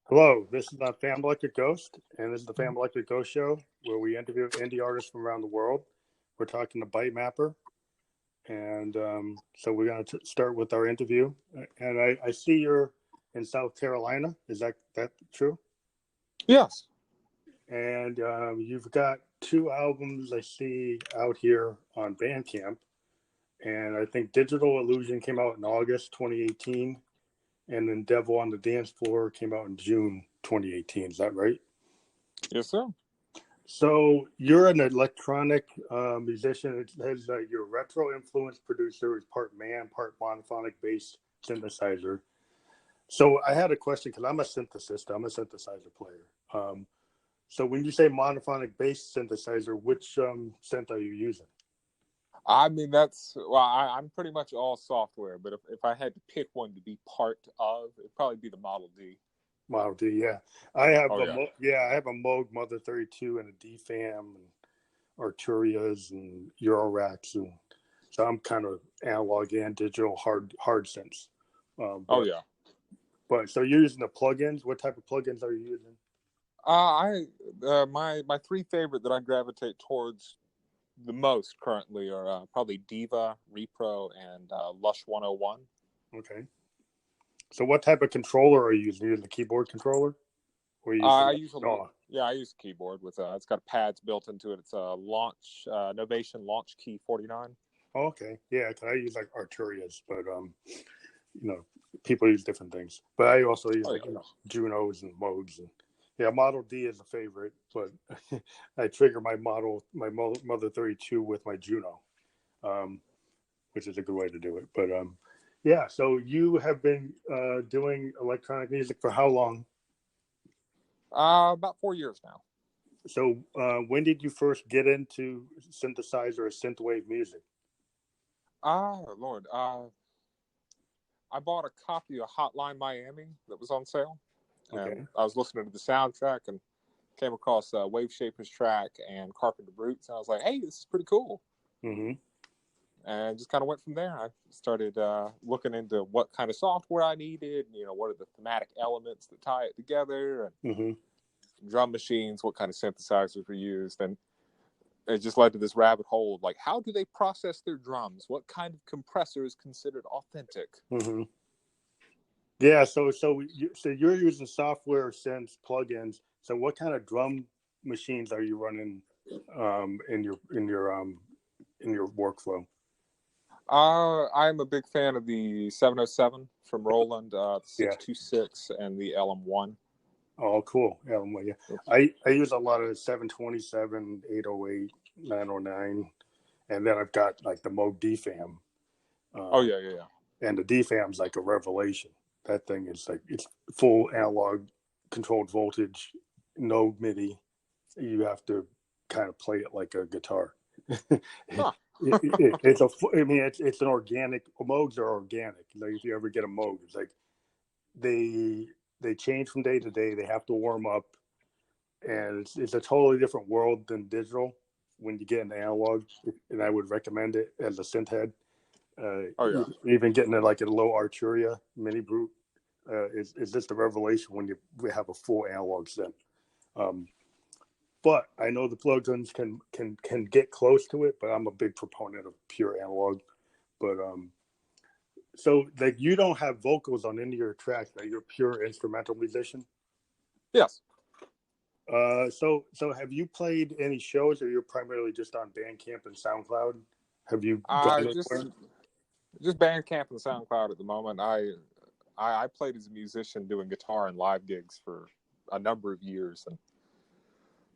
Hello, this is Fam Electric Ghost, and this is the Fam Electric Ghost Show, where we interview indie artists from around the world. We're talking to BYTEMAPPER, and so we're going to start with our interview. And I see you're in South Carolina. Is that true? Yes. And you've got 2 albums I see out here on Bandcamp, and I think Digital Illusion came out in August 2018. And then Devil on the Dance Floor came out in June 2018. Is that right? Yes, sir. So you're an electronic musician. It says you're a retro influence producer. It's part man, part monophonic bass synthesizer. So I had a question because I'm a synthesist. I'm a synthesizer player. So when you say monophonic bass synthesizer, which synth are you using? I mean, I'm pretty much all software, but if I had to pick one to be part of, it'd probably be the Model D. Model D, yeah. I have I have a Moog Mother 32 and a DFAM and Arturias and Eurorax, and so I'm kind of analog and digital hard synths. But so you're using the plugins. What type of plugins are you using? My 3 favorite that I gravitate towards the most currently are probably Diva, Repro, and Lush 101. Okay. So what type of controller are you using? Are you using the keyboard controller? Or I use a keyboard with it's got pads built into it. It's a Novation Launch Key 49. Oh, okay. Yeah, I use like Arturias, but people use different things. But I also use Junos and Moogs and Model D is a favorite, but I trigger my Mother 32 with my Juno, which is a good way to do it. But so you have been doing electronic music for how long? About 4 years now. So when did you first get into synthesizer or synthwave music? Lord. I bought a copy of Hotline Miami that was on sale. Okay. And I was listening to the soundtrack and came across Wave Shaper's track and Carpenter Brutes. And I was like, hey, this is pretty cool. Mm-hmm. And just kind of went from there. I started looking into what kind of software I needed, what are the thematic elements that tie it together, and drum machines, what kind of synthesizers were used. And it just led to this rabbit hole of, like, how do they process their drums? What kind of compressor is considered authentic? Mm-hmm. Yeah, so you're using software synths plugins. So what kind of drum machines are you running in your workflow? I'm a big fan of the 707 from Roland, the 626, and the LM1. Oh, cool. LM1, yeah. I use a lot of 727, 808, 909, and then I've got like the Moog DFAM. And the DFAM's like a revelation. That thing is like, it's full analog controlled voltage, no MIDI. You have to kind of play it like a guitar. It's an organic. Moogs are organic. Like if you ever get a Moog, it's like they change from day to day. They have to warm up, and it's a totally different world than digital when you get into analog. And I would recommend it as a synth head. Even getting it like a low Arturia mini brute is just a revelation when we have a full analog synth. But I know the plugins can get close to it, but I'm a big proponent of pure analog. But so like you don't have vocals on any of your tracks, like you're a pure instrumental musician? Yes. So have you played any shows, or you're primarily just on Bandcamp and SoundCloud? Have you gone anywhere? Just Bandcamp and SoundCloud at the moment. I played as a musician doing guitar and live gigs for a number of years, and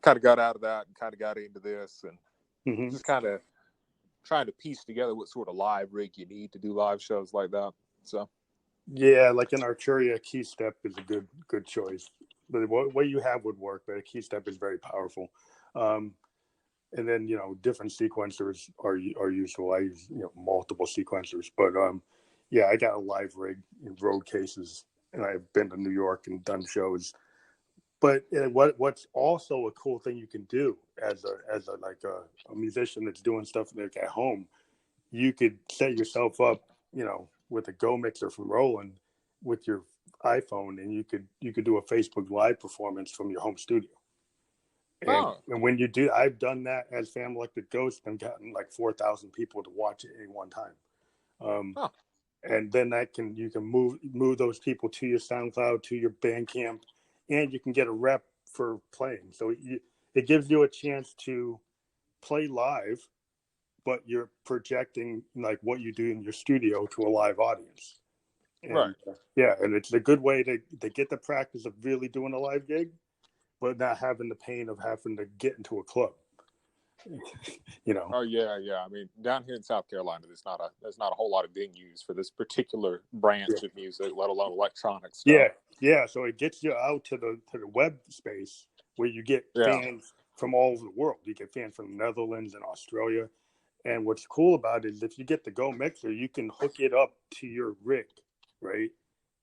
kind of got out of that and kind of got into this, and just kind of trying to piece together what sort of live rig you need to do live shows like that. So yeah, like an Arturia key step is a good choice. But what you have would work, but a key step is very powerful. And then different sequencers are useful. I use multiple sequencers, but I got a live rig in road cases, and I've been to New York and done shows. But what's also a cool thing you can do as a musician that's doing stuff like at home, you could set yourself up, with a Go mixer from Roland with your iPhone, and you could do a Facebook Live performance from your home studio. And when you do, I've done that as Fan Electric Ghost and gotten like 4,000 people to watch it at one time. And then you can move those people to your SoundCloud, to your Bandcamp, and you can get a rep for playing. So it gives you a chance to play live, but you're projecting like what you do in your studio to a live audience. And, and it's a good way to get the practice of really doing a live gig, but not having the pain of having to get into a club. Oh yeah. I mean, down here in South Carolina, there's not a whole lot of venues for this particular branch of music, let alone electronic stuff. Yeah. So it gets you out to the web space where you get fans from all over the world. You get fans from the Netherlands and Australia. And what's cool about it is if you get the Go Mixer, you can hook it up to your rig, right?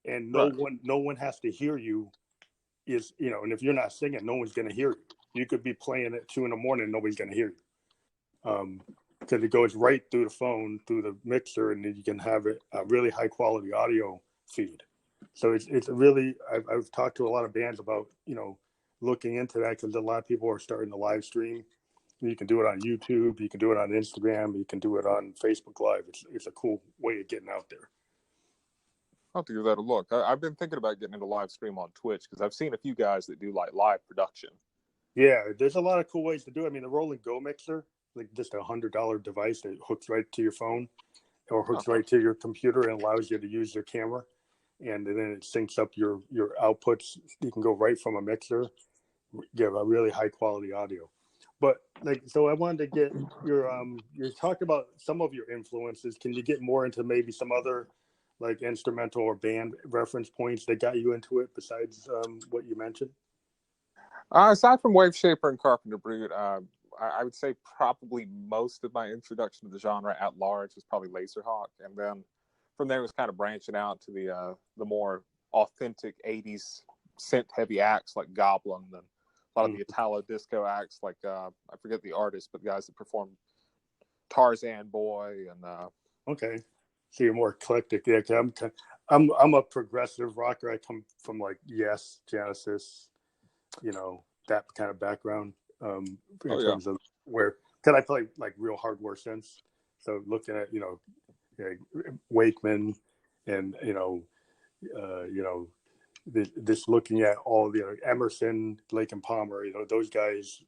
And no one has to hear you. And if you're not singing, no one's going to hear you. You could be playing at 2 a.m. and nobody's going to hear you. Because it goes right through the phone, through the mixer, and then you can have a really high quality audio feed. So it's really, I've talked to a lot of bands about, looking into that, because a lot of people are starting to live stream. You can do it on YouTube, you can do it on Instagram, you can do it on Facebook Live. It's a cool way of getting out there. I'll have to give that a look. I've been thinking about getting into live stream on Twitch, because I've seen a few guys that do like live production. Yeah, there's a lot of cool ways to do it. I mean, the Rolling Go Mixer, like just $100 device that hooks right to your phone or hooks right to your computer and allows you to use your camera. And then it syncs up your outputs. You can go right from a mixer, give a really high quality audio. But so I wanted to get you talked about some of your influences. Can you get more into maybe some other like instrumental or band reference points that got you into it besides what you mentioned? Aside from Wave Shaper and Carpenter Brute, I would say probably most of my introduction to the genre at large was probably Laserhawk, and then from there it was kind of branching out to the more authentic 80s synth-heavy acts like Goblin, and a lot of the Italo disco acts like I forget the artist, but guys that performed Tarzan Boy and Okay, so you're more eclectic. Yeah, I'm a progressive rocker. I come from like Yes, Genesis, that kind of background in terms of where can I play like real hardware synths. So looking at Wakeman and this looking at all the Emerson, Lake and Palmer, those guys.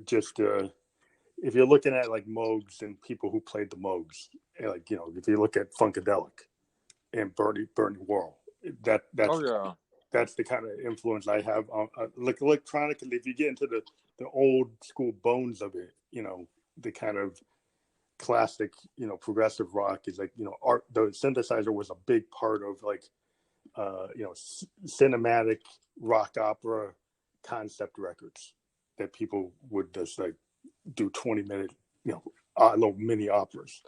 Just if you're looking at like Moogs and people who played the Moogs, like if you look at Funkadelic and Bernie Worrell, that's the kind of influence I have on like electronic. And if you get into the old school bones of it, the kind of classic, progressive rock is like, art. The synthesizer was a big part of like, cinematic rock opera concept records that people would just like do 20-minute, little mini operas.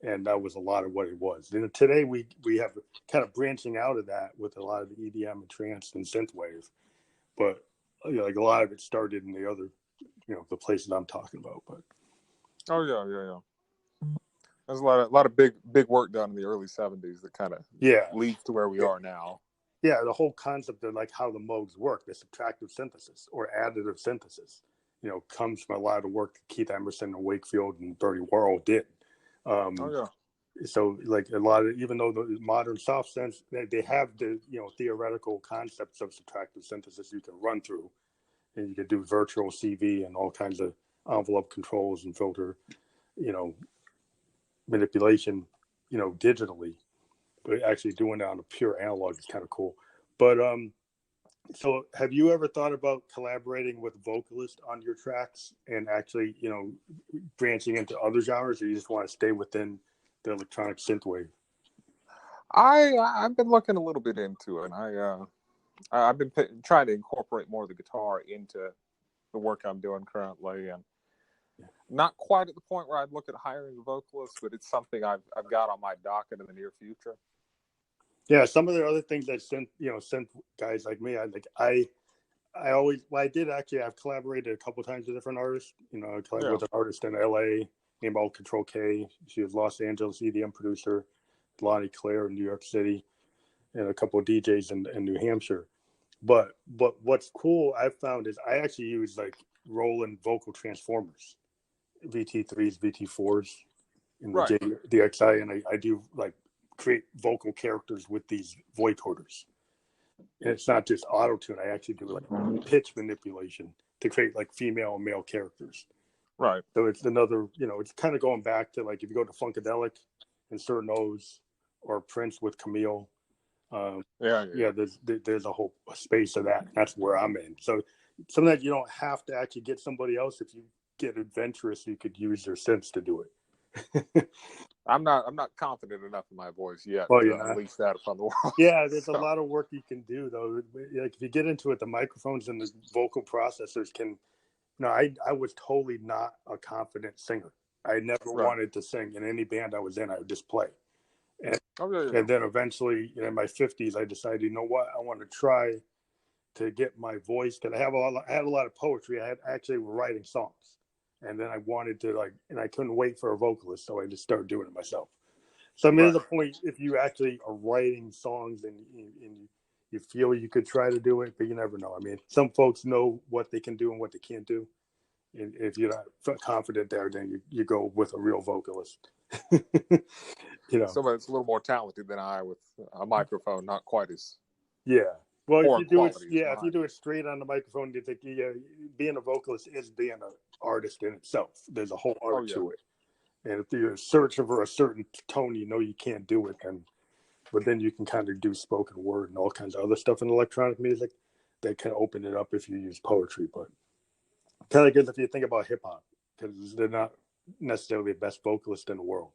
And that was a lot of what it was. And today we have kind of branching out of that with a lot of the EDM and trance and synthwave, but like a lot of it started in the other, the places I'm talking about. But there's a lot of big work done in the early '70s that kind of leads to where we are now. Yeah, the whole concept of like how the Moogs work, the subtractive synthesis or additive synthesis, comes from a lot of work that Keith Emerson and Wakefield and Bernie Worrell did. So like a lot of, even though the modern soft synths, they have the theoretical concepts of subtractive synthesis you can run through, and you can do virtual CV and all kinds of envelope controls and filter, manipulation, digitally. But actually doing it on a pure analog is kind of cool. But so have you ever thought about collaborating with vocalists on your tracks and actually, branching into other genres, or you just want to stay within the electronic synthwave? I've been looking a little bit into it. I've been trying to incorporate more of the guitar into the work I'm doing currently, and not quite at the point where I'd look at hiring a vocalist, but it's something I've got on my docket in the near future. Yeah, some of the other things that synth guys like me, I've collaborated a couple times with different artists. I collaborated with an artist in LA named All Control K. She was Los Angeles EDM producer, Lonnie Claire in New York City. and a couple of DJs in New Hampshire. But what's cool I've found is I actually use like Roland vocal transformers, VT3s, VT4s, and Right. the DXI, and I do like create vocal characters with these vocoders. And it's not just auto tune. I actually do like pitch manipulation to create like female and male characters. Right. So it's another, it's kind of going back to like if you go to Funkadelic and Sir Nose or Prince with Camille. There's a whole space of that. That's where I'm in. So something that you don't have to actually get somebody else. If you get adventurous, you could use their synths to do it. I'm not confident enough in my voice yet to unleash that upon the world. Yeah, there's a lot of work you can do though. Like if you get into it, the microphones and the vocal processors can. I was totally not a confident singer. I never wanted to sing in any band I was in. I would just play. And then eventually, in my 50s, I decided, you know what? I want to try to get my voice, because I had a lot of poetry. I actually were writing songs, and then I wanted to and I couldn't wait for a vocalist, so I just started doing it myself. So I mean, there's a point if you actually are writing songs and you feel you could try to do it, but you never know. I mean, some folks know what they can do and what they can't do, and if you're not confident there, then you go with a real vocalist. Somebody that's a little more talented than I with a microphone, not quite as well, if you do it straight on the microphone, you think being a vocalist is being an artist in itself. There's a whole art to it, and if you're searching for a certain tone, you can't do it, but then you can kind of do spoken word and all kinds of other stuff in electronic music that can open it up if you use poetry. But kind of good if you think about hip hop, because they're not necessarily the best vocalist in the world,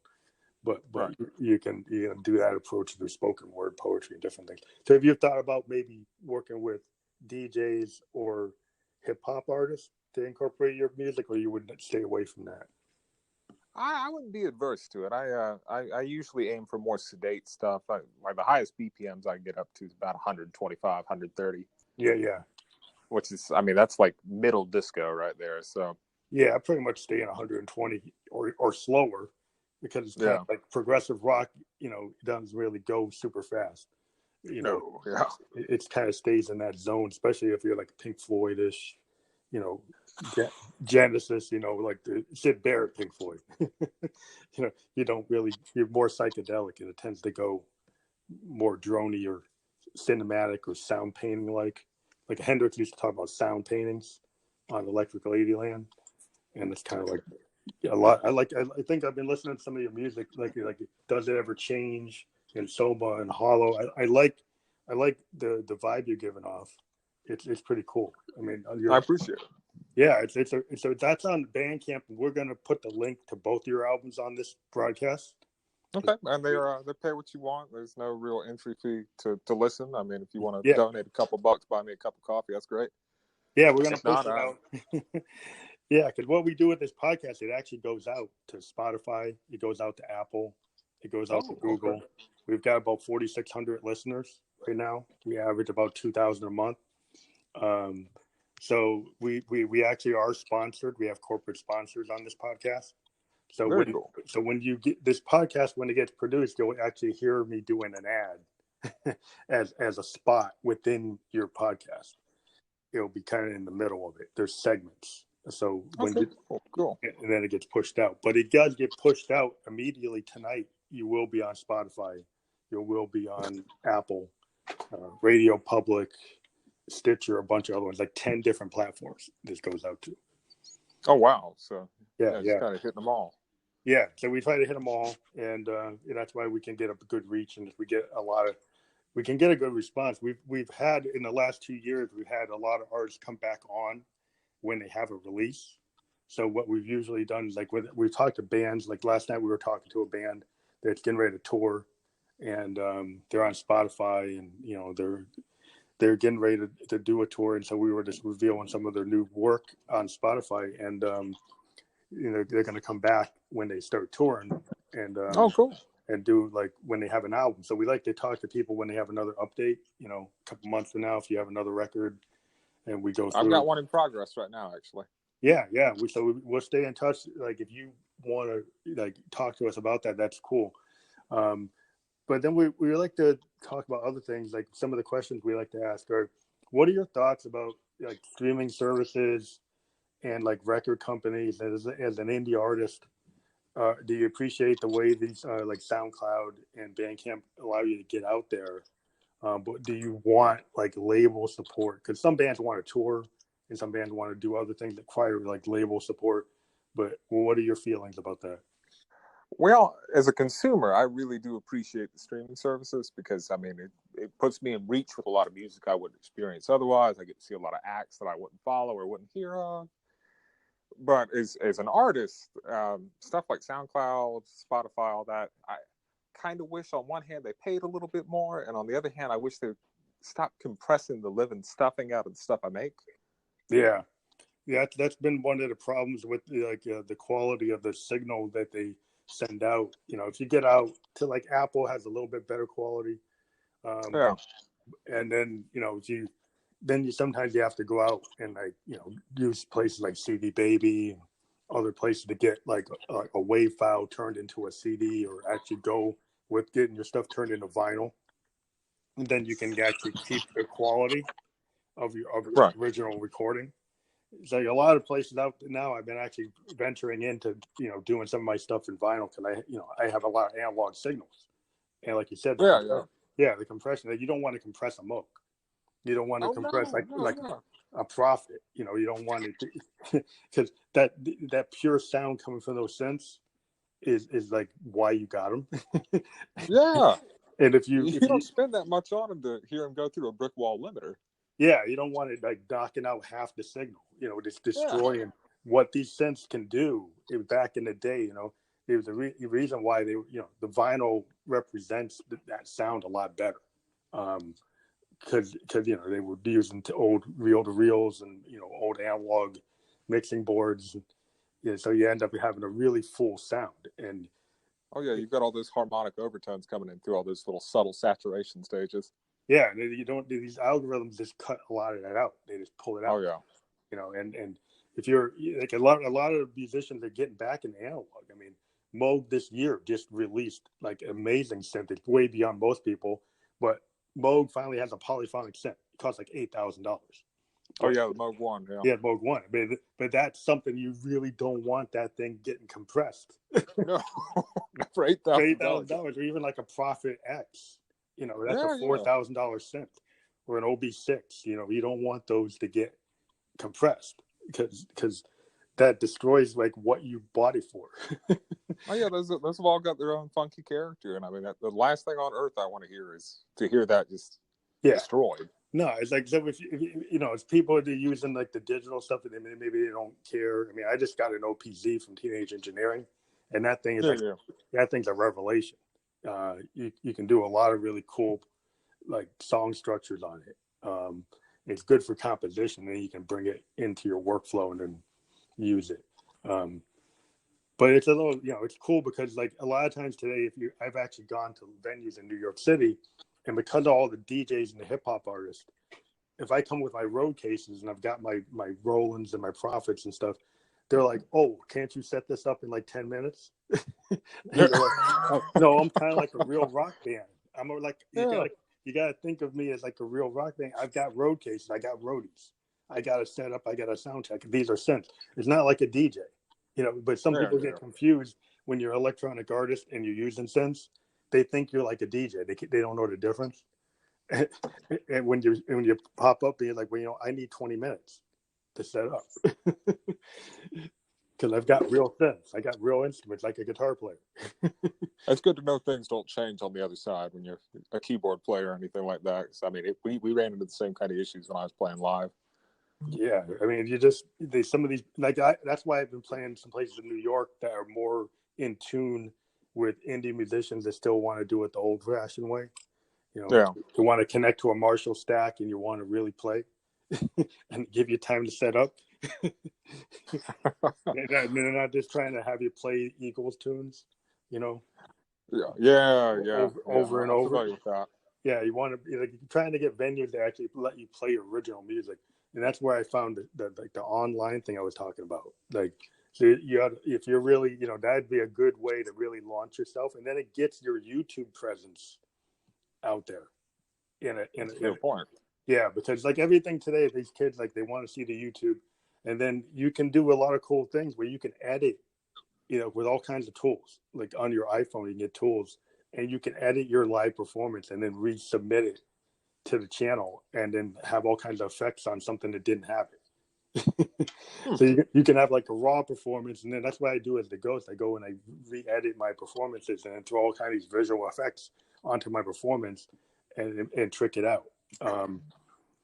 but you can do that approach through spoken word poetry and different things. So have you thought about maybe working with DJs or hip hop artists to incorporate your music, or you would stay away from that? I wouldn't be adverse to it. I usually aim for more sedate stuff. Like the highest BPMs I can get up to is about 125, 130. Yeah. Which is, I mean, that's like middle disco right there. So yeah, I pretty much stay in 120 or slower, because it's kind of like progressive rock. It doesn't really go super fast. It kind of stays in that zone, especially if you're like Pink Floyd-ish, Genesis, like the Sid Barrett Pink Floyd. You don't really, you're more psychedelic, and it tends to go more droney or cinematic or sound painting like Hendrix used to talk about sound paintings on Electric Ladyland, and it's kind of like a lot. I think I've been listening to some of your music, like Does It Ever Change and Soma and Hollow. I like the vibe you're giving off. It's pretty cool. I mean, I appreciate it. Yeah, so that's on Bandcamp, and we're gonna put the link to both your albums on this broadcast. Okay, and they pay what you want. There's no real entry fee to listen. I mean, if you want to donate a couple bucks, buy me a cup of coffee, that's great. Yeah, we're gonna post it out. Yeah, because what we do with this podcast, it actually goes out to Spotify, it goes out to Apple, it goes out to Google. Okay. We've got about 4,600 listeners right now. We average about 2,000 a month. So we actually are sponsored. We have corporate sponsors on this podcast. So when you get this podcast, when it gets produced, you'll actually hear me doing an ad as a spot within your podcast. It'll be kind of in the middle of it. There's segments. So cool. And then it gets pushed out. But it does get pushed out immediately tonight. You will be on Spotify. You will be on Apple, Radio Public, Stitcher, a bunch of other ones, like 10 different platforms this goes out to. Oh, wow. So yeah. Just kind of hitting them all. Yeah, so we try to hit them all, and that's why we can get a good reach, and if we get we can get a good response. We've had in the last 2 years, we've had a lot of artists come back on when they have a release. So what we've usually done is we've talked to bands. Like last night, we were talking to a band that's getting ready to tour, and they're on Spotify, and they're getting ready to do a tour, and so we were just revealing some of their new work on Spotify, and they're going to come back when they start touring, and cool, and do when they have an album. So we like to talk to people when they have another update, a couple months from now, if you have another record, and we go through. I've got one in progress right now, actually. Yeah. We'll stay in touch. If you want to talk to us about that, that's cool. but then we like to talk about other things. Like some of the questions we like to ask are, what are your thoughts about like streaming services and like record companies as an indie artist? Do you appreciate the way these like SoundCloud and Bandcamp allow you to get out there? But do you want like label support? Because some bands want to tour and some bands want to do other things that require like label support. But what are your feelings about that? Well, as a consumer, I really do appreciate the streaming services because, I mean, it puts me in reach with a lot of music I wouldn't experience otherwise. I get to see a lot of acts that I wouldn't follow or wouldn't hear of. But as an artist, stuff like SoundCloud, Spotify, all that, I kind of wish on one hand they paid a little bit more, and on the other hand, I wish they stop compressing the living stuffing out of the stuff I make. Yeah, that's been one of the problems with the quality of the signal that they send out. You know, if you get out to like Apple has a little bit better quality, Yeah. and then you sometimes you have to go out and like use places like CD Baby, other places to get like a WAV file turned into a CD, or actually go with getting your stuff turned into vinyl, and then you can actually keep the quality of your Right. original recording. So a lot of places out now, I've been actually venturing into doing some of my stuff in vinyl because I have a lot of analog signals, and like you said, the compression. You don't want to compress a Moog. You don't want to compress a Prophet. You don't want it because that pure sound coming from those synths is like why you got them. Yeah. And if you don't spend that much on them to hear them go through a brick wall limiter. Yeah, you don't want it like knocking out half the signal, just destroying what these synths can do. Back in the day, it was the reason why the vinyl represents that sound a lot better. Because they were using old reel-to-reels and old analog mixing boards. So you end up having a really full sound. And you've got all those harmonic overtones coming in through all those little subtle saturation stages. Yeah, and you don't do these algorithms just cut a lot of that out. They just pull it out. Oh yeah. And if you're like a lot of musicians are getting back in analog. I mean, Moog this year just released like amazing synth. It's way beyond most people, but Moog finally has a polyphonic synth. It costs like $8,000. Oh yeah, the Moog 1. Yeah, Moog 1. But that's something you really don't want that thing getting compressed. No, for $8,000. Or even like a Prophet X. That's a $4,000 synth, or an OB6. You don't want those to get compressed because that destroys like what you bought it for. Oh yeah, those have all got their own funky character, and I mean the last thing on earth I want to hear is to hear that just destroyed. No, it's like so if it's people that are using like the digital stuff, and maybe they don't care. I mean, I just got an OPZ from Teenage Engineering, and that thing is that thing's a revelation. You can do a lot of really cool like song structures on it. It's good for composition, and you can bring it into your workflow and then use it. But it's a little, it's cool because like a lot of times today, I've actually gone to venues in New York City, and because of all the DJs and the hip hop artists, if I come with my road cases and I've got my Rolands and my Prophets and stuff, they're like, "Oh, can't you set this up in like 10 minutes?" Like, no, I'm kind of like a real rock band. I'm like, you gotta think of me as like a real rock band. I've got road cases, I got roadies, I got a setup, I got a sound check. These are synths. It's not like a DJ, But some people get confused when you're an electronic artist and you're using synths. They think you're like a DJ. They don't know the difference. And when you pop up, you're like, well, I need 20 minutes to set up. Because I've got real synths. I got real instruments like a guitar player. It's good to know things don't change on the other side when you're a keyboard player or anything like that. I mean, we ran into the same kind of issues when I was playing live. Yeah, I mean, some of these, like, that's why I've been playing some places in New York that are more in tune with indie musicians that still want to do it the old-fashioned way. You want to connect to a Marshall stack and you want to really play and give you time to set up. They're not just trying to have you play Eagles tunes, Yeah. Over and over. With that. Yeah, you want to you're trying to get venues to actually let you play original music, and that's where I found the online thing I was talking about. Like So if you're really, that'd be a good way to really launch yourself, and then it gets your YouTube presence out there. That's a good point. Yeah, because like everything today, these kids like they want to see the YouTube, and then you can do a lot of cool things where you can edit, with all kinds of tools. Like on your iPhone, you can get tools, and you can edit your live performance and then resubmit it to the channel, and then have all kinds of effects on something that didn't have it. So you can have like a raw performance, and then that's what I do as the ghost. I go and I re-edit my performances and then throw all kinds of these visual effects onto my performance and trick it out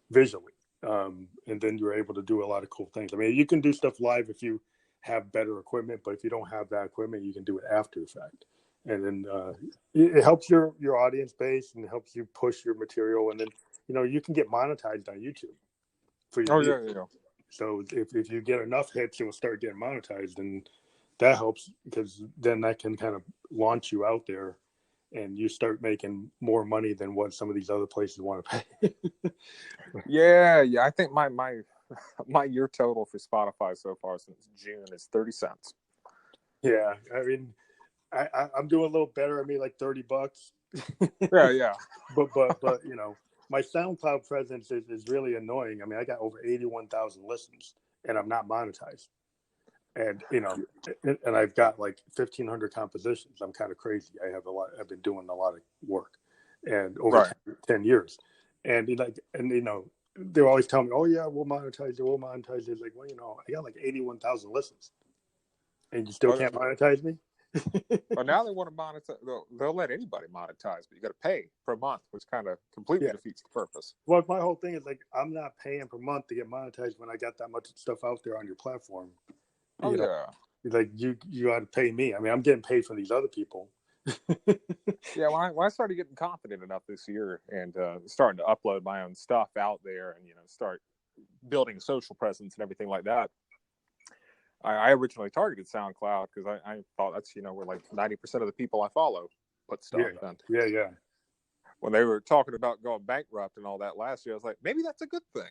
visually. And then you're able to do a lot of cool things. I mean, you can do stuff live if you have better equipment, but if you don't have that equipment, you can do it after the fact. And then it helps your audience base and helps you push your material. And then, you can get monetized on YouTube for your videos. Yeah. So if you get enough hits, you'll start getting monetized, and that helps because then that can kind of launch you out there, and you start making more money than what some of these other places want to pay. Yeah. I think my year total for Spotify so far since June is 30 cents. Yeah, I mean, I'm doing a little better. I mean, like $30. Yeah. But my SoundCloud presence is really annoying. I mean, I got over 81,000 listens, and I'm not monetized. And and I've got like 1,500 compositions. I'm kind of crazy. I've been doing a lot of work, and over 10 years, and they're always telling me, "Oh yeah, we'll monetize you. We'll monetize you." It's like, well, I got like 81,000 listens, and you still can't monetize me. Well, now they want to monetize. They'll let anybody monetize, but you got to pay per month, which kind of completely defeats the purpose. Well, my whole thing is like I'm not paying per month to get monetized when I got that much stuff out there on your platform. Like you got to pay me. I mean, I'm getting paid from these other people. Yeah, when I started getting confident enough this year and starting to upload my own stuff out there and start building a social presence and everything like that, I originally targeted SoundCloud because I thought that's where like 90% of the people I follow put stuff. Yeah. When they were talking about going bankrupt and all that last year, I was like, maybe that's a good thing.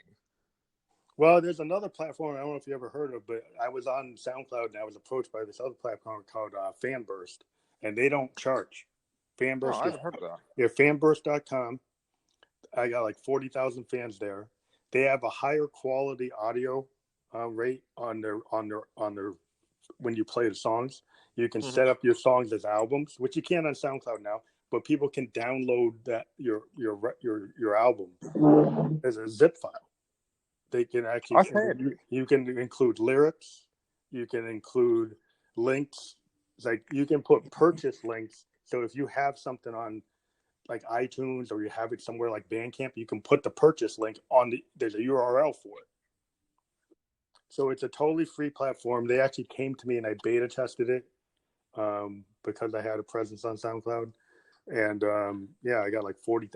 Well, there's another platform I don't know if you ever heard of, but I was on SoundCloud and I was approached by this other platform called Fanburst, and they don't charge. Fanburst. I haven't heard of that. Yeah, fanburst.com. I got like 40,000 fans there. They have a higher quality audio rate on their when you play the songs. You can set up your songs as albums, which you can on SoundCloud now, but people can download that your album as a zip file. They can actually you can include lyrics, you can include links. It's like you can put purchase links. So if you have something on like iTunes or you have it somewhere like Bandcamp, you can put the purchase link on there's a URL for it. So it's a totally free platform. They actually came to me and I beta tested it because I had a presence on SoundCloud. And I got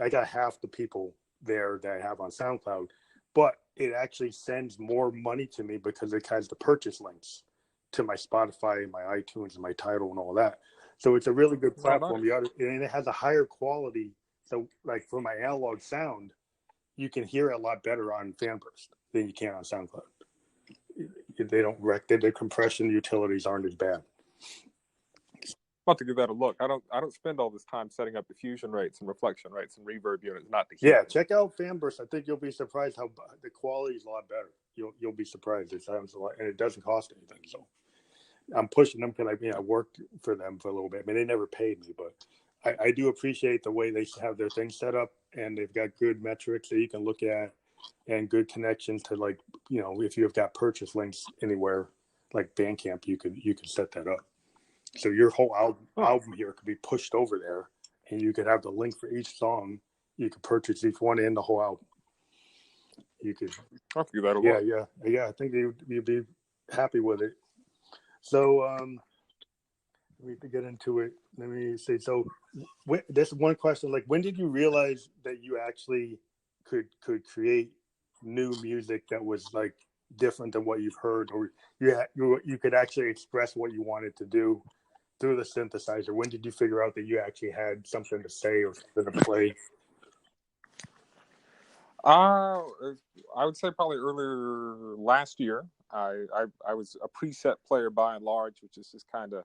I got half the people there that I have on SoundCloud, but it actually sends more money to me because it has the purchase links to my Spotify and my iTunes and my Tidal and all that. So it's a really good platform. And it has a higher quality. So like for my analog sound, you can hear it a lot better on Fanburst than you can on SoundCloud. They don't their compression utilities aren't as bad. About to give that a look. I don't spend all this time setting up diffusion rates and reflection rates and reverb units not to hear. Yeah, check out Fanburst. I think you'll be surprised how the quality is a lot better. You'll be surprised. It sounds a lot, and it doesn't cost anything. So I'm pushing them because I worked for them for a little bit. I mean, they never paid me, but I do appreciate the way they have their things set up, and they've got good metrics that you can look at and good connections to if you've got purchase links anywhere like Bandcamp, you could set that up. So your whole album here could be pushed over there, and you could have the link for each song. You could purchase each one and the whole album. You could. I'll figure that out. Yeah. I think you'd be happy with it. So let me get into it. Let me see. So this one question: like, when did you realize that you actually could create new music that was like different than what you've heard, or you could actually express what you wanted to do through the synthesizer? When did you figure out that you actually had something to say or something to play? I would say probably earlier last year. I was a preset player by and large, which is just kind of,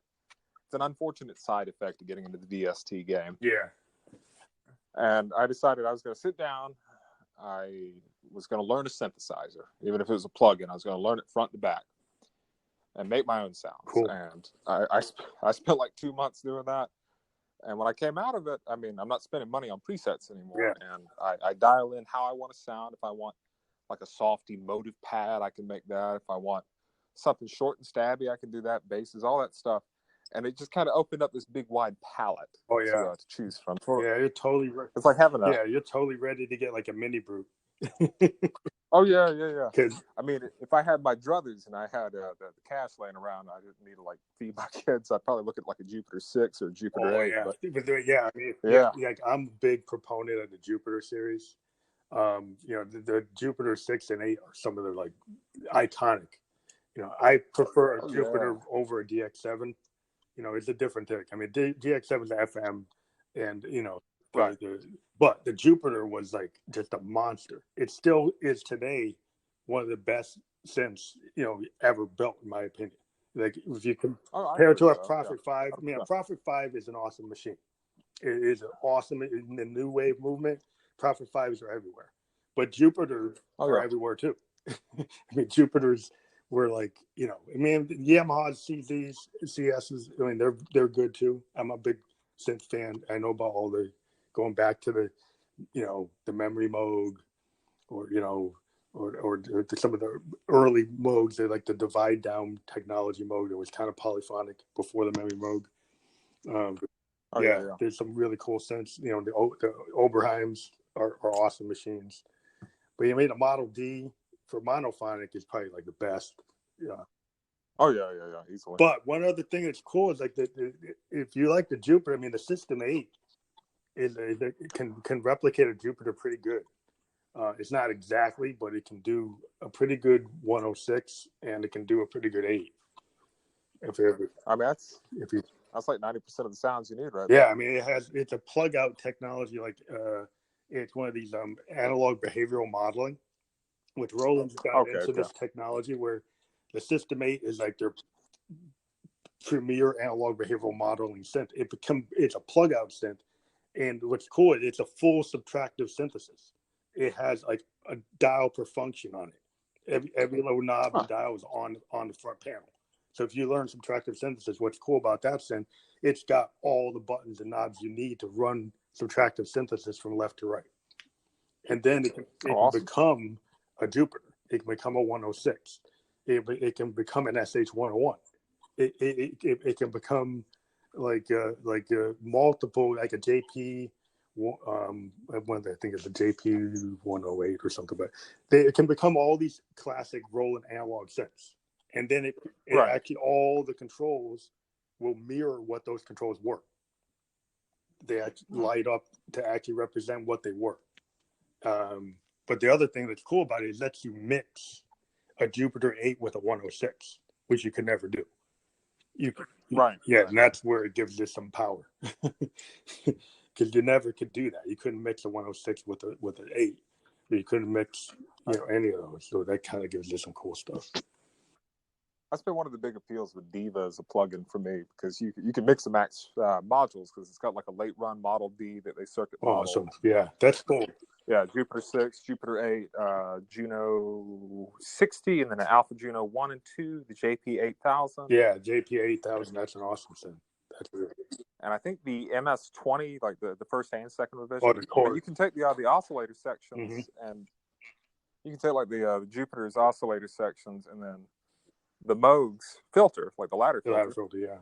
it's an unfortunate side effect of getting into the VST game. Yeah. And I decided I was going to sit down. I was going to learn a synthesizer, even if it was a plugin. I was going to learn it front to back and make my own sounds. Cool. And I spent like 2 months doing that. And when I came out of it, I mean, I'm not spending money on presets anymore. Yeah. And I dial in how I want to sound. If I want like a soft emotive pad, I can make that. If I want something short and stabby, I can do that. Basses, all that stuff. And it just kind of opened up this big wide palette to choose from. Yeah, you're totally right. It's like having a... Yeah, you're totally ready to get like a mini brew. Oh, yeah. I mean, if I had my druthers and I had the cash laying around, I didn't need to like feed my kids, I'd probably look at like a Jupiter 6 or Jupiter 8. Yeah. But I mean, like I'm a big proponent of the Jupiter series. The Jupiter 6 and 8 are some of the like iconic. I prefer a Jupiter over a DX7. It's a different thing. I mean, DX7 is FM, and but the Jupiter was like just a monster. It still is today one of the best synths ever built, in my opinion. Like if you compare it to a Prophet 5, I mean, a Prophet 5 is an awesome machine. It is awesome in the new wave movement. Prophet 5s are everywhere, but Jupiters are everywhere too. I mean, Jupiters were like, I mean, Yamaha's CZs, CSs, I mean, they're good too. I'm a big synth fan. I know about all the going back to the, the memory Moog, or some of the early Moogs. They're like the divide down technology Moog that was kind of polyphonic before the memory Moog. There's some really cool synths. The Oberheims are awesome machines. But you made a Model D for monophonic is probably like the best. Yeah. Oh yeah, easily. But one other thing that's cool is like if you like the Jupiter, I mean the System 8 can replicate a Jupiter pretty good. It's not exactly, but it can do a pretty good 106, and it can do a pretty good 8. That's like 90% of the sounds you need, right? Yeah, I mean it's a plug out technology. Like it's one of these analog behavioral modeling, which Roland's got into this technology where the System 8 is like their premier analog behavioral modeling synth. It's a plug out synth, and what's cool is it's a full subtractive synthesis. It has like a dial per function on it. Every little knob and dial is on the front panel. So if you learn subtractive synthesis, what's cool about that synth, it's got all the buttons and knobs you need to run subtractive synthesis from left to right. And then it can become a Jupiter. It can become a 106. It can become an SH101. It can become like multiple, like a JP. I think it's a JP 108 or something, but it can become all these classic Roland analog synths. And then it actually, all the controls will mirror what those controls were. They actually light up to actually represent what they were. But the other thing that's cool about it is lets you mix a Jupiter 8 with a 106, which you could never do. And that's where it gives this some power. Because you never could do that. You couldn't mix a 106 with an 8. You couldn't mix any of those. So that kind of gives you some cool stuff. That's been one of the big appeals with Diva as a plugin for me, because you can mix and match modules, because it's got like a late run Model D that they circuit model. Awesome. Yeah, that's cool. Yeah, Jupiter 6, Jupiter 8, Juno 60, and then an Alpha Juno 1 and 2, the JP 8000. Yeah, JP 8000, that's an awesome thing. That's really good. And I think the MS-20, like the first and second revision, you can take the oscillator sections, and you can take like the Jupiter's oscillator sections, and then the Moog's filter, like the ladder filter. The ladder filter, yeah.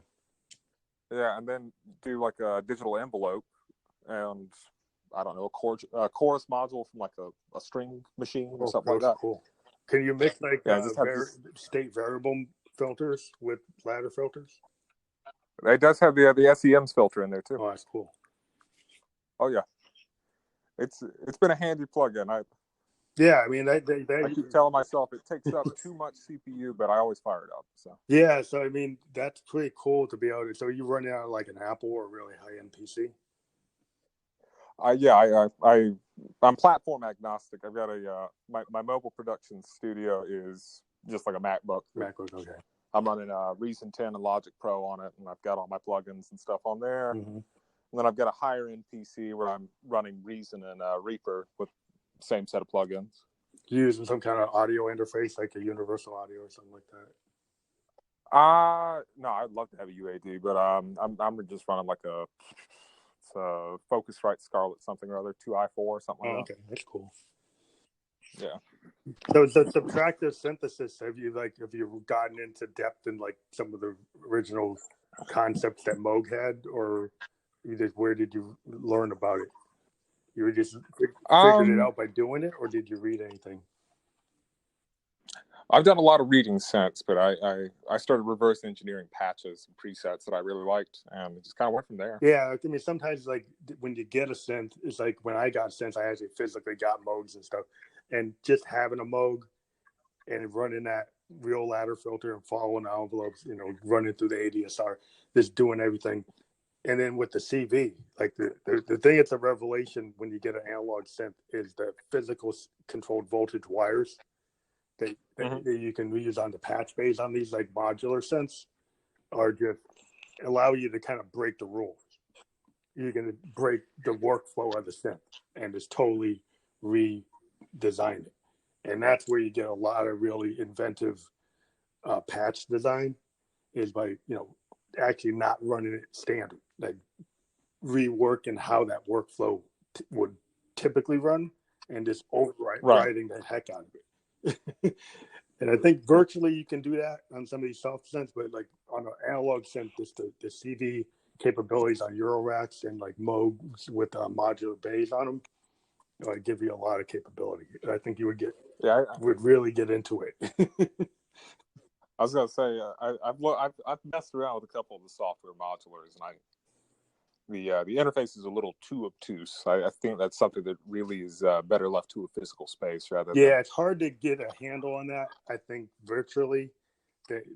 Yeah, and then do like a digital envelope, and I don't know, a chorus module from like a string machine or something like that. Cool. Can you mix like state variable filters with ladder filters? It does have the SEM's filter in there too. Oh, that's cool. Oh yeah, it's been a handy plug-in. I mean, I keep telling myself it takes up too much CPU, but I always fire it up. So yeah, so I mean that's pretty cool to be able to. So you run out like an Apple or a really high-end PC? I I'm platform agnostic. I've got my mobile production studio is just like a MacBook. Okay. I'm running Reason 10 and Logic Pro on it, and I've got all my plugins and stuff on there. Mm-hmm. And then I've got a higher end PC where I'm running Reason and Reaper with the same set of plugins. You using some kind of audio interface, like a universal audio or something like that? No, I'd love to have a UAD, but I'm just running like a Focusrite Scarlett something or other, 2i4 or something like that. Okay, that's cool. Yeah. So the subtractive synthesis, have you gotten into depth in like some of the original concepts that Moog had, or where did you learn about it? You were just figured it out by doing it, or did you read anything? I've done a lot of reading since, but I started reverse engineering patches and presets that I really liked, and it just kind of went from there. Yeah, I mean, sometimes like when you get a synth, it's like when I got synths, I actually physically got Moogs and stuff, and just having a Moog and running that real ladder filter and following the envelopes, running through the ADSR, just doing everything. And then with the CV, like the thing that's a revelation when you get an analog synth is the physical controlled voltage wires that you can reuse on the patch bays on these like modular synths are just allow you to kind of break the rules. You're going to break the workflow of the synth and just totally redesign it. And that's where you get a lot of really inventive patch design is by, actually not running it standard, like reworking how that workflow would typically run and just overriding the heck out of it. And I think virtually you can do that on some of these soft synths, but like on an analog synth, just the CV capabilities on Euroracks and like Moogs with modular bays on them, give you a lot of capability. I think you would really get into it. I was gonna say I've messed around with a couple of the software modulars, and the interface is a little too obtuse. I think that's something that really is better left to a physical space rather than. Yeah, it's hard to get a handle on that. I think virtually,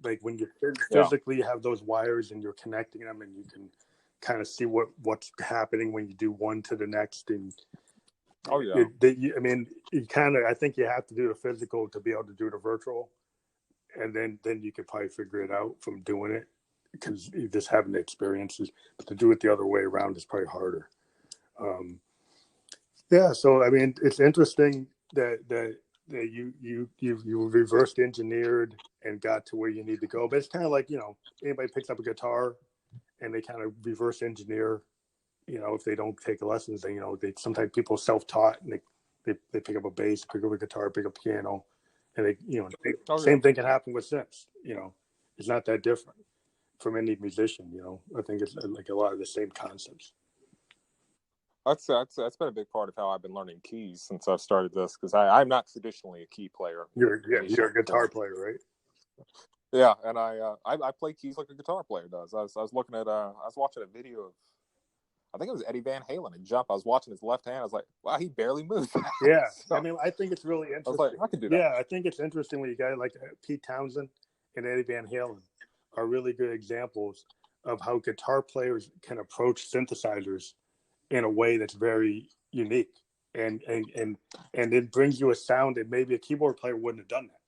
like when you physically have those wires and you're connecting them, and you can kind of see what's happening when you do one to the next. And I think you have to do the physical to be able to do the virtual, and then you could probably figure it out from doing it because you just having the experiences. But to do it the other way around is probably harder. So I mean, it's interesting that you reverse engineered and got to where you need to go. But it's kind of like anybody picks up a guitar and they kind of reverse engineer. If they don't take lessons, they sometimes people self-taught and they pick up a bass, pick up a guitar, pick up a piano, and same thing can happen with synths. It's not that different from any musician. I think it's like a lot of the same concepts. That's been a big part of how I've been learning keys since I've started this, because I'm not traditionally a key player. You're a guitar player, right? Yeah, and I play keys like a guitar player does. I was watching a video of, I think it was Eddie Van Halen in Jump. I was watching his left hand. I was like, wow, he barely moves. Yeah, so, I mean, I think it's really interesting. I was like, I can do that. Yeah, I think it's interesting when you guys like Pete Townsend and Eddie Van Halen are really good examples of how guitar players can approach synthesizers in a way that's very unique, and it brings you a sound that maybe a keyboard player wouldn't have done that.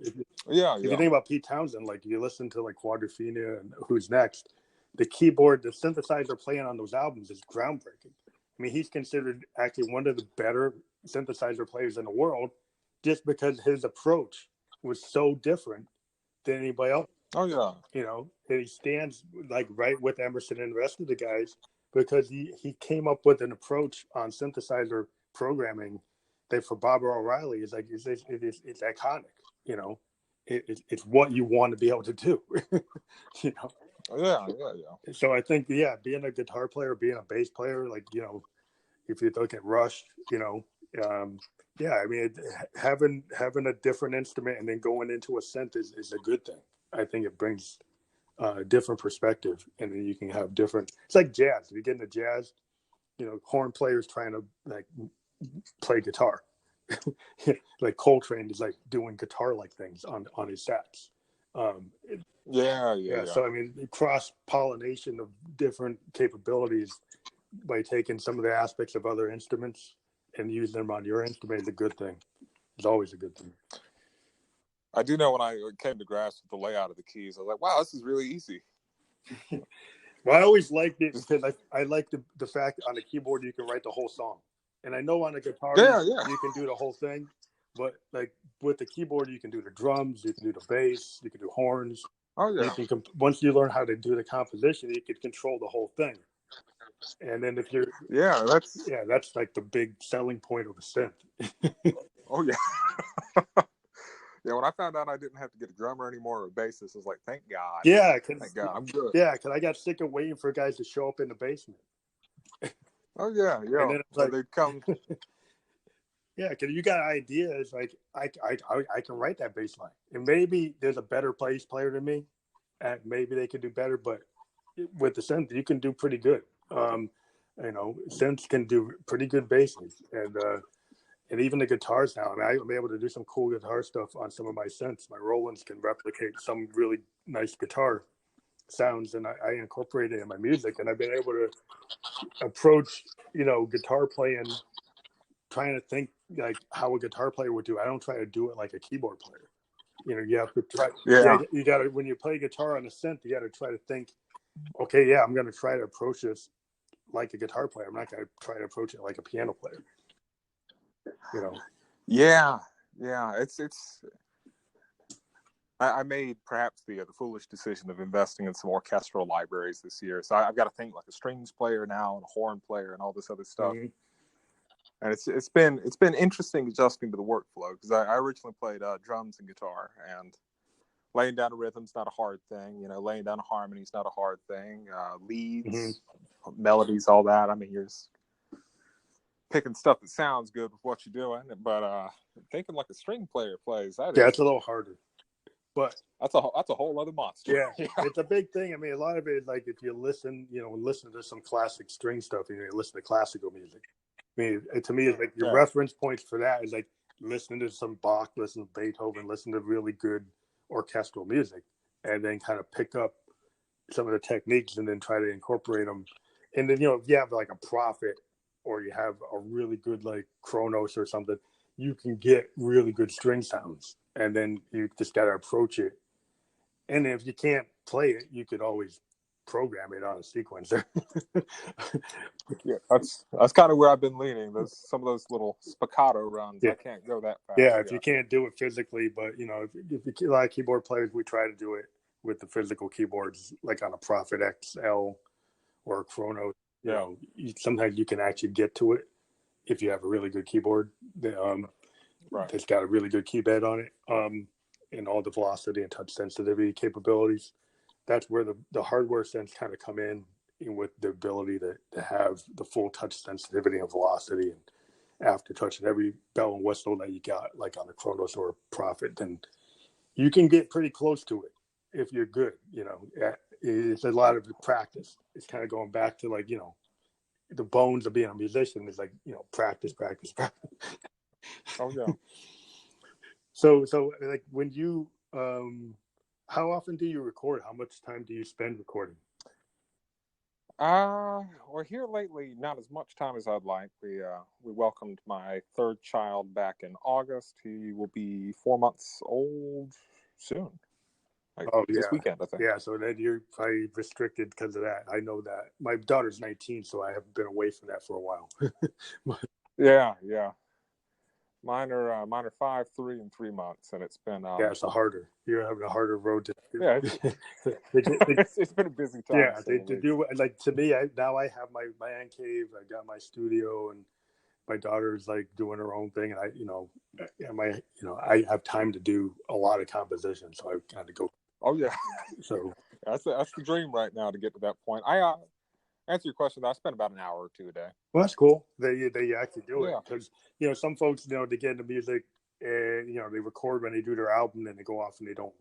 If you think about Pete Townsend, like you listen to like Quadrophenia and Who's Next, the synthesizer playing on those albums is groundbreaking. I mean, he's considered actually one of the better synthesizer players in the world just because his approach was so different than anybody else. Oh yeah. And he stands like right with Emerson and the rest of the guys because he came up with an approach on synthesizer programming that for Barbara O'Reilly is like it's iconic. It's what you want to be able to do. Yeah. So I think being a guitar player, being a bass player, like if you look at Rush, I mean, having a different instrument and then going into a synth is a good thing. I think it brings a different perspective, and then you can have different. It's like jazz. If you get into jazz, horn players trying to like play guitar, like Coltrane is like doing guitar-like things on his sets. Yeah. So I mean, cross-pollination of different capabilities by taking some of the aspects of other instruments and use them on your instrument is a good thing. It's always a good thing. I do know when I came to grasp with the layout of the keys, I was like, wow, this is really easy. Well, I always liked it because I like the fact on the keyboard you can write the whole song. And I know on the guitar you can do the whole thing, but like with the keyboard you can do the drums, you can do the bass, you can do horns. Oh yeah. You can once you learn how to do the composition, you can control the whole thing. And then if you're that's like the big selling point of a synth. Oh yeah. Yeah, when I found out I didn't have to get a drummer anymore or a bassist, I was like, thank God. Yeah, thank God, I'm good. Yeah, because I got sick of waiting for guys to show up in the basement. Oh yeah. And then it's like they come. Yeah, because you got ideas like I can write that bass line, and maybe there's a better bass player than me, and maybe they could do better. But with the synth, you can do pretty good. Synths can do pretty good basses, and even the guitars now. I mean, I'm able to do some cool guitar stuff on some of my synths. My Rolands can replicate some really nice guitar sounds, and I incorporate it in my music. And I've been able to approach, guitar playing, trying to think like how a guitar player would do. I don't try to do it like a keyboard player. You have to try. Yeah, you got to, when you play guitar on a synth, you got to try to think, okay, yeah, I'm going to try to approach this like a guitar player. I'm not going to try to approach it like a piano player. Yeah. It's. I made perhaps the foolish decision of investing in some orchestral libraries this year. So I've got to think like a strings player now and a horn player and all this other stuff. Mm-hmm. And it's been interesting adjusting to the workflow because I originally played drums and guitar, and laying down a rhythm's not a hard thing. Laying down a harmony's not a hard thing. Leads, melodies, all that. I mean, you're just picking stuff that sounds good with what you're doing. But thinking like a string player plays, it's a little harder. But that's a whole other monster. Yeah, it's a big thing. I mean, a lot of it, like if you listen, listen to some classic string stuff, you listen to classical music. I mean, to me, it's like your reference points for that is like listening to some Bach, listen to Beethoven, listen to really good orchestral music, and then kind of pick up some of the techniques and then try to incorporate them. And then, if you have like a Prophet or you have a really good like Kronos or something, you can get really good string sounds. And then you just got to approach it. And if you can't play it, you could always program it on a sequencer. Yeah, that's kind of where I've been leaning. There's some of those little spiccato runs. I can't go that fast. Yeah, if you can't do it physically, but if a lot of keyboard players, we try to do it with the physical keyboards, like on a Prophet XL or a Chrono. Sometimes you can actually get to it if you have a really good keyboard. It's got a really good key bed on it, and all the velocity and touch sensitivity capabilities. That's where the hardware sense kind of come in with the ability to have the full touch sensitivity and velocity and aftertouch and every bell and whistle that you got, like on a Kronos or a Prophet. Then you can get pretty close to it if you're good. It's a lot of practice. It's kind of going back to like, the bones of being a musician is like, practice. Oh yeah. So like when you how often do you record? How much time do you spend recording? Well, here lately, not as much time as I'd like. We welcomed my third child back in August. He will be 4 months old soon. This weekend, I think. Yeah, so then you're probably restricted because of that. I know that. My daughter's 19, so I haven't been away from that for a while. Yeah. Mine are 5, 3, and 3 months, and it's been it's you're having a harder road to. Yeah, it's been a busy time. Yeah, they do like to me. Now I have my man cave. I got my studio, and my daughter's like doing her own thing, and I have time to do a lot of composition, so I kind of go. Oh yeah, so that's the dream right now to get to that point. I answer your question. I spend about an hour or two a day. Well, that's cool. They actually do it because some folks they get into music and they record when they do their album and they go off and they don't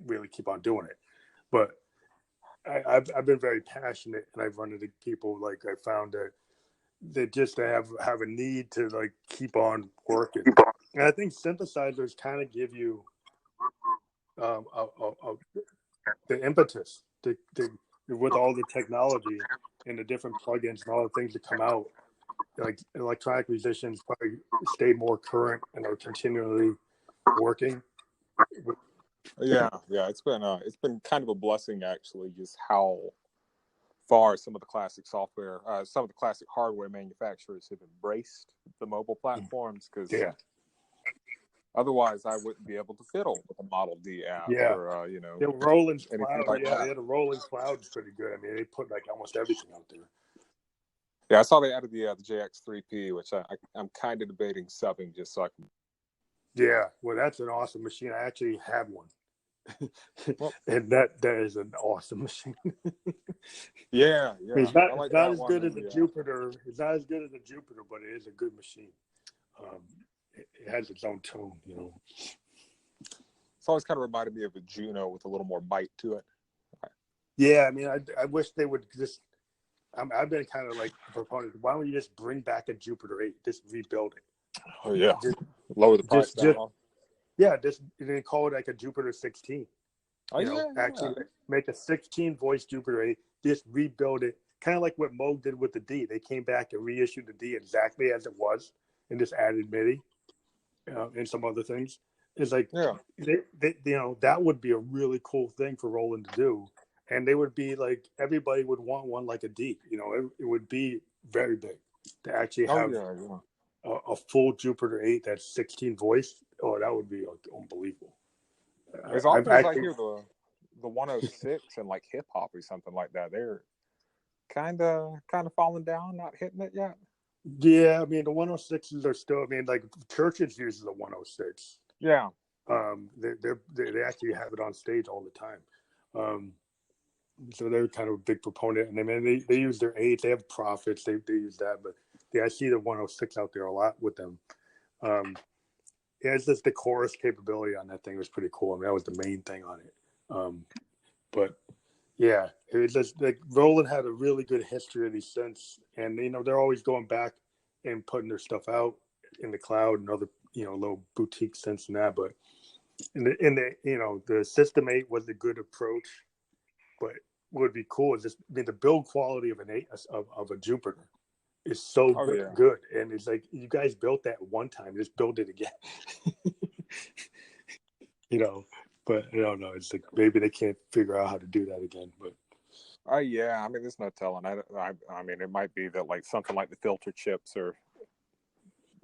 really keep on doing it. But I've been very passionate and I've run into people like I found that just have a need to like keep on working. And I think synthesizers kind of give you the impetus to with all the technology and the different plugins and all the things that come out, like electronic musicians probably stay more current and are continually working. Yeah, it's been kind of a blessing actually, just how far some of the classic software, some of the classic hardware manufacturers have embraced the mobile platforms, because otherwise I wouldn't be able to fiddle with a Model D app or Roland's anything Cloud. like that. They had a Roland's Cloud's pretty good. I mean, they put like almost everything out there. Yeah, I saw they added the JX3P, which I'm kind of debating subbing just so I can. Yeah, well, that's an awesome machine. I actually have one. Well, and that is an awesome machine. Yeah. I mean, it's not as good as the a Jupiter. It's not as good as a Jupiter, but it is a good machine. It has its own tone, you know. It's always kind of reminded me of a Juno with a little more bite to it. Yeah, I mean, I wish they would just. I've been kind of like a proponent. Why don't you just bring back a Jupiter 8? Just rebuild it. Oh yeah, just lower the price down. Just they call it like a Jupiter 16. Actually make a 16 voice Jupiter 8. Just rebuild it, kind of like what Moog did with the D. They came back and reissued the D exactly as it was, and just added MIDI and some other things. It's like they that would be a really cool thing for Roland to do, and they would be like everybody would want one like a D. It would be very big to actually have a full Jupiter 8 that's 16 voice. Oh, that would be unbelievable. As often as I hear the 106 and like hip hop or something like that, they're kind of falling down, not hitting it yet. Yeah, I mean the 106s are still. I mean, like Churches uses a 106. Yeah. They actually have it on stage all the time. So they're kind of a big proponent, and I mean they use their 8s. They have Prophets. They use that, but I see the 106 out there a lot with them. It's just the chorus capability on that thing was pretty cool. I mean, that was the main thing on it. But yeah, it was just like Roland had a really good history of these synths, and they're always going back and putting their stuff out in the cloud and other little boutique synths and that. But in the System 8 was a good approach, but what would be cool is just the build quality of an 8 of a Jupiter is so good, and it's like you guys built that one time, just build it again. But I don't know. It's like maybe they can't figure out how to do that again. But I mean, there's no telling. I mean, it might be that like something like the filter chips are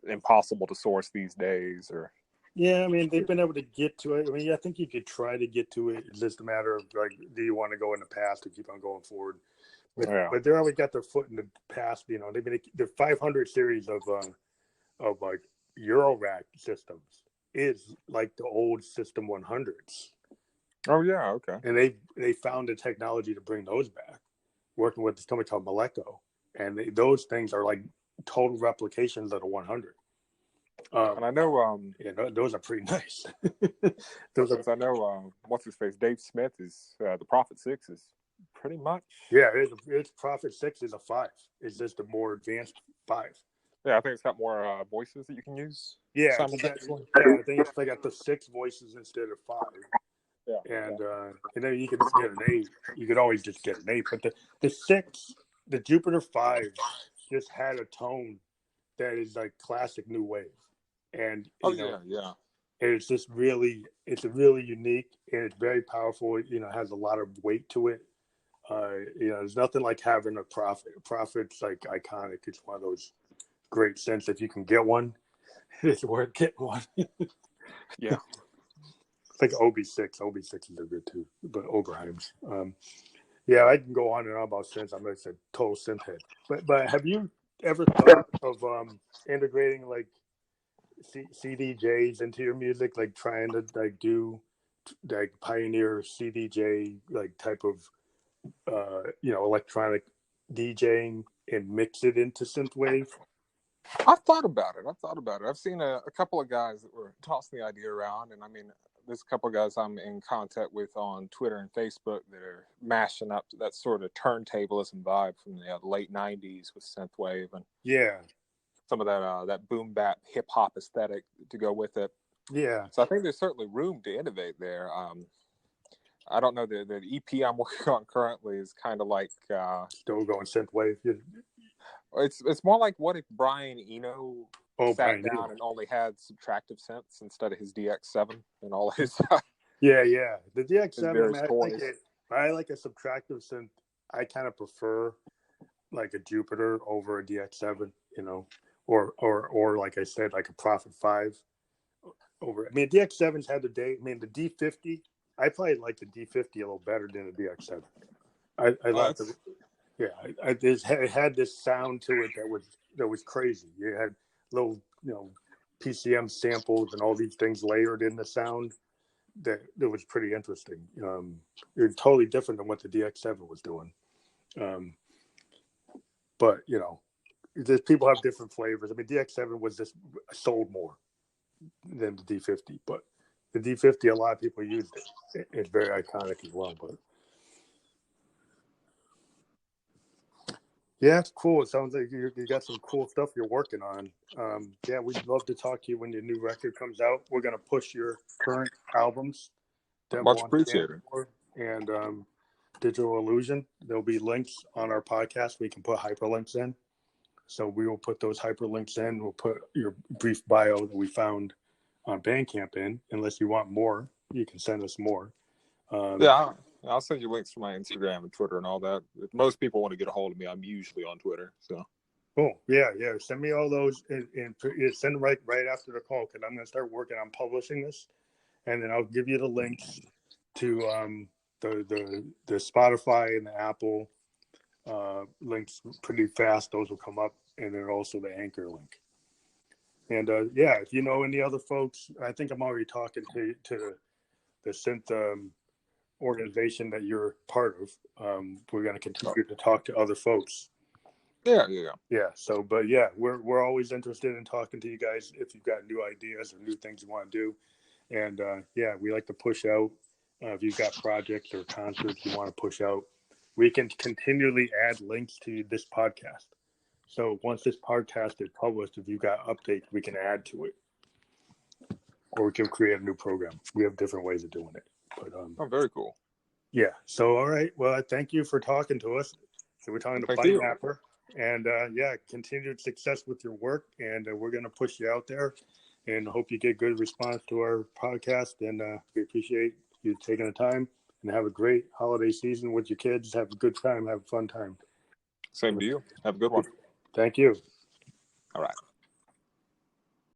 impossible to source these days, or I mean, they've been able to get to it. I mean, I think you could try to get to it. It's just a matter of like, do you want to go in the past or keep on going forward? But they already got their foot in the past. They've been the 500 series of like Eurorack systems is like the old System 100s. Oh yeah, okay. And they found the technology to bring those back, working with this company called Maleko, and those things are like total replications of the 100. And I know, those are pretty nice. I know, what's his face, Dave Smith is the Prophet 6 is pretty much. Yeah, it's Prophet 6 is a 5. It's just a more advanced 5. Yeah, I think it's got more voices that you can use. Yeah, I think it's like got the 6 voices instead of 5. Yeah, and then you could just get an 8. You could always just get an 8, but the 6, the Jupiter 5, just had a tone that is like classic new wave, and it's just really unique, and it's very powerful. It has a lot of weight to it. There's nothing like having a Prophet. Prophet's like iconic. It's one of those great synths. If you can get one, it's worth getting one. Yeah. It's like OB6. OB6s are good too, but Oberheim's. I can go on and on about synths. I'm like a total synth head. But have you ever thought of integrating like CDJs into your music, like trying to like do like pioneer CDJ like type of electronic DJing and mix it into synthwave? I've thought about it. I've seen a couple of guys that were tossing the idea around, and I mean, there's a couple of guys I'm in contact with on Twitter and Facebook that are mashing up that sort of turntablism vibe from the late '90s with synthwave and some of that boom bap hip hop aesthetic to go with it. Yeah. So I think there's certainly room to innovate there. I don't know, the EP I'm working on currently is kind of like still going synthwave. It's more like, what if Brian Eno sat Brian down Eno. and only had subtractive synths instead of his DX7 and all his Yeah. The his DX7, various toys. I like a subtractive synth. I kind of prefer like a Jupiter over a DX7, or like I said, like a Prophet 5 over. I mean, DX7's had the day. I mean, the D50. I probably like the D50 a little better than the DX7. I like the. Yeah, it had this sound to it that was crazy. You had little, PCM samples and all these things layered in the sound that was pretty interesting. It was totally different than what the DX7 was doing. But people have different flavors. I mean, DX7 was just sold more than the D50, but the D50, a lot of people used it. It's very iconic as well, but. Yeah, it's cool. It sounds like you got some cool stuff you're working on. Yeah, we'd love to talk to you when your new record comes out. We're going to push your current albums, Much appreciated. And Digital Illusion. There'll be links on our podcast. We can put hyperlinks in. So we will put those hyperlinks in. We'll put your brief bio that we found on Bandcamp in. Unless you want more, you can send us more. Yeah, I'll send you links to my Instagram and Twitter and all that. If most people want to get a hold of me, I'm usually on Twitter. So cool. Yeah. Send me all those and send them right after the call, because I'm going to start working on publishing this, and then I'll give you the links to the Spotify and the Apple links pretty fast. Those will come up, and then also the Anchor link. And if you know any other folks, I think I'm already talking to the synth organization that you're part of. We're going to continue to talk to other folks. Yeah. So, but yeah, we're always interested in talking to you guys if you've got new ideas or new things you want to do. And we like to push out. If you've got projects or concerts you want to push out, we can continually add links to this podcast. So once this podcast is published, if you've got updates, we can add to it, or we can create a new program. We have different ways of doing it. But very cool. Yeah. So all right. Well, thank you for talking to us. So we're talking to BYTEMAPPER, and continued success with your work. And we're going to push you out there, and hope you get good response to our podcast. And we appreciate you taking the time. And have a great holiday season with your kids. Have a good time. Have a fun time. Same to you. Have a good one. Thank you. All right.